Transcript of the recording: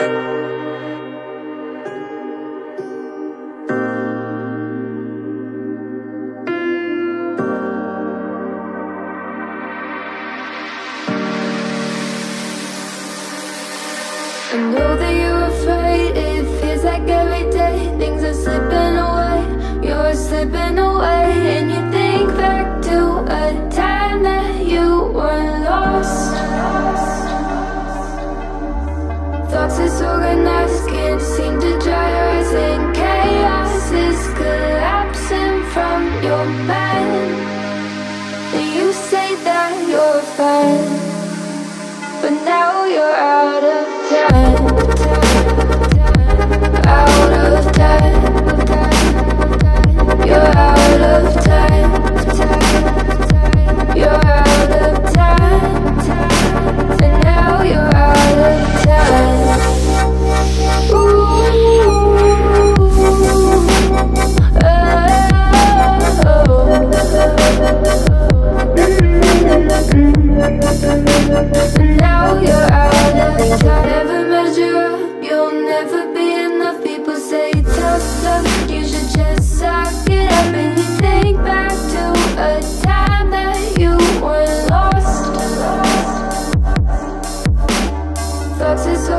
I know that you're afraid. It feels like every day things are slipping away. You're slipping away, and you think back to a time that you were lost. Thoughts disorganized, can't seem to dry your eyes, and chaos is collapsing from your mind. And you say that you're fine, but now you're out of time. Out of time. You're out of time. You're out of time. And now you're out of time. Now you're out of time. Never measure up, you'll never be enough. People say tough love, you should just suck it up. And you think back to a time that you were lost. Thoughts is